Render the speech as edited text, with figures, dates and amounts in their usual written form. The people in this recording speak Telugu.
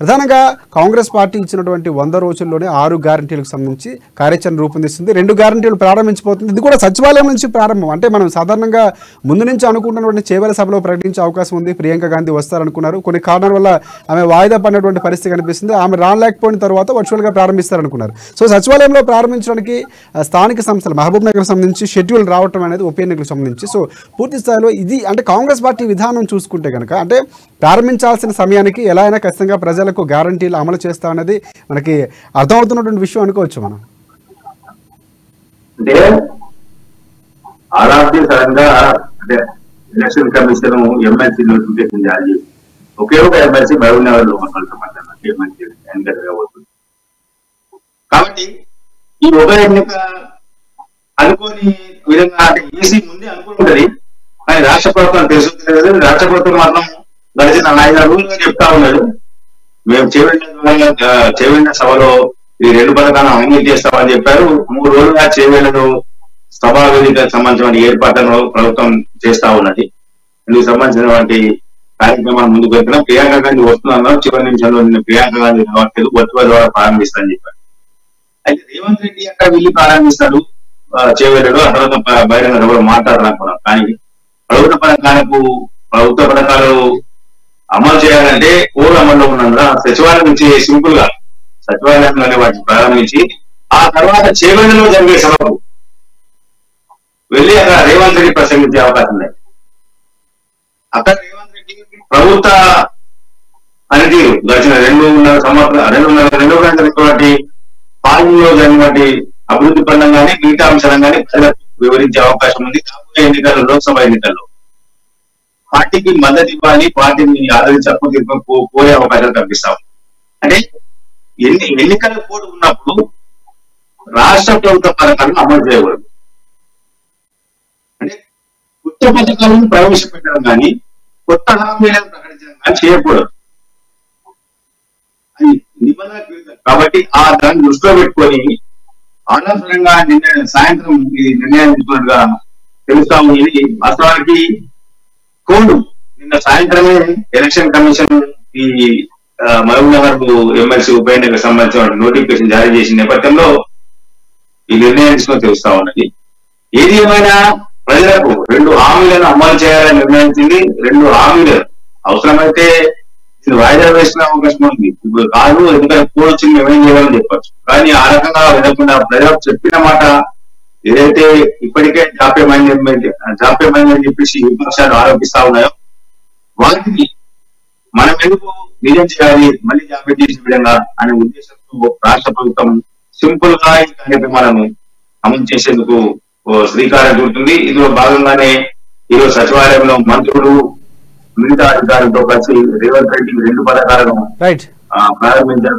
ప్రధానంగా కాంగ్రెస్ పార్టీ ఇచ్చినటువంటి 100 రోజుల్లోనే 6 గ్యారంటీలకు సంబంధించి కార్యాచరణ రూపొందిస్తుంది. 2 గ్యారంటీలు ప్రారంభించబోతుంది. ఇది కూడా సచివాలయం నుంచి ప్రారంభం. అంటే మనం సాధారణంగా ముందు నుంచి అనుకుంటున్నటువంటి చేవేల సభలో ప్రకటించే అవకాశం ఉంది. ప్రియాంక గాంధీ వస్తారనుకున్నారు. కొన్ని కారణాల వల్ల ఆమె వాయిదా పడినటువంటి పరిస్థితి కనిపిస్తుంది. ఆమె రాలేకపోయిన తర్వాత వర్చువల్గా ప్రారంభిస్తారనుకున్నారు. సో సచివాలయంలో ప్రారంభించడానికి స్థానిక సంస్థలు మహబూబ్ నగర్ సంబంధించి షెడ్యూల్ రావటం అనేది ఉప ఎన్నికలకు సంబంధించి సో పూర్తి స్థాయిలో ఇది అంటే కాంగ్రెస్ పార్టీ విధానం చూసుకుంటే కనుక అంటే ప్రారంభించాల్సిన సమయానికి ఎలా అయినా ఖచ్చితంగా ప్రజలకు గ్యారంటీలు అమలు చేస్తా అనేది మనకి అర్థమవుతున్నటువంటి విషయం అనుకోవచ్చు మనం. అంటే ఆర్ఆర్టీ సడన్గా అంటే ఎలక్షన్ కమిషన్ ఎమ్మెల్సీ నోటిఫికేషన్ జారీ చేసి ఒకే ఒక ఎమ్మెల్సీ మహబూబ్ నగర్ లో ఎమ్మెల్సీ ఎన్నిక జరగబోతుంది. కాబట్టి ఈ ఒక ఎన్నిక అనుకోని విధంగా అంటే ఈసీ ముందే అనుకుంటుంది. కానీ రాష్ట్ర ప్రభుత్వం తెలుసుకుంటలేదు. రాష్ట్ర ప్రభుత్వం మాత్రం గడిచిన 5 రోజులుగా చెప్తా ఉన్నాడు, మేము చేవేళ్ల సభలో ఈ 2 పథకాలను అమలు చేస్తామని చెప్పారు. 3 రోజులుగా చేవేళ్లను సభా వేదికకు సంబంధించిన ఏర్పాట్లను ప్రభుత్వం చేస్తా ఉన్నది. ఇందుకు సంబంధించినటువంటి కార్యక్రమాలు ముందుకు వెళ్తున్నాం. ప్రియాంక గాంధీ వస్తున్నాం, చివరి నిమిషంలో నిన్న ప్రియాంక గాంధీ రావట్లేదు, వర్చువల్ ద్వారా ప్రారంభిస్తానని చెప్పారు. అయితే రేవంత్ రెడ్డి అక్కడ వెళ్ళి ప్రారంభిస్తాడు చేవేళ్లలో, ఆ తర్వాత బహిరంగ సభలో మాట్లాడాలనుకున్నాం. కానీ ప్రభుత్వ పథకాలు అమలు చేయాలంటే కోడ్ అమల్లో ఉన్నందున సచివాలయం నుంచి సింపుల్ గా సచివాలయంలోనే వాటిని ప్రారంభించి ఆ తర్వాత చేవేళ్లలో జరిగే సభకు వెళ్ళి అక్కడ రేవంత్ రెడ్డి ప్రసంగించే అవకాశం ఉంది. అక్కడ రేవంత్ రెడ్డి ప్రభుత్వ పనితీరు గడిచిన 2.5 సంవత్సరాలు పాలనలో జరిగినటువంటి అభివృద్ధి పనులు కానీ మిగతా అంశాలను కానీ ప్రజలకు వివరించే అవకాశం ఉంది. రాబోయే ఎన్నికల్లో లోక్సభ ఎన్నికల్లో పార్టీకి మద్దతు ఇవ్వాలి, పార్టీని ఆదరించకపోతే కోరే అవకాశాలు కనిపిస్తాం. అంటే ఎన్నికల కోడ్ ఉన్నప్పుడు రాష్ట్ర ప్రభుత్వ పథకాలను అమలు చేయకూడదు. అంటే కొత్త పథకాలను ప్రవేశపెట్టడం కానీ కొత్త హామీలను ప్రకటించడం కానీ చేయకూడదు. అది నిబంధన. కాబట్టి దాన్ని దృష్టిలో పెట్టుకొని అనవసరంగా సాయంత్రం ఈ నిర్ణయం తీసుకున్నట్టుగా తెలుస్తా ఉంది. వాస్తవానికి కోడ్ నిన్న సాయంత్రమే ఎలక్షన్ కమిషన్ ఈ మహబూబ్ నగర్ ఎమ్మెల్సీ ఉప ఎన్నికకు సంబంధించిన నోటిఫికేషన్ జారీ చేసిన నేపథ్యంలో ఈ నిర్ణయం తీసుకొని తెలుస్తా ఉన్నది. ఏది ఏమైనా ప్రజలకు 2 హామీలను అమలు చేయాలని నిర్ణయించింది. 2 హామీలు అవసరమైతే వాయిదా వేసిన అవకాశం ఉంది. ఇప్పుడు కాదు ఎందుకంటే కోడ్ వచ్చింది మేమేం చేయాలని చెప్పచ్చు. కానీ ఆ రకంగా వినకుండా ప్రజలకు చెప్పిన మాట ఏదైతే ఇప్పటికే జాప్యమైందని చెప్పేసి విపక్షాలు ఆరోపిస్తా ఉన్నాయో వాటిని మనం ఎందుకు నిజం చేయాలి, మళ్ళీ జాప్యం చేసే విధంగా అనే ఉద్దేశంతో రాష్ట్ర ప్రభుత్వం సింపుల్ గా ఈ కార్యక్రమాలను అమలు చేసేందుకు శ్రీకారం చుడుతుంది. ఇందులో భాగంగానే ఈరోజు సచివాలయంలో మంత్రులు మిగతా అధికారులతో కలిసి రేవంత్ రెడ్డి 2 పథకాలను ప్రారంభించారు.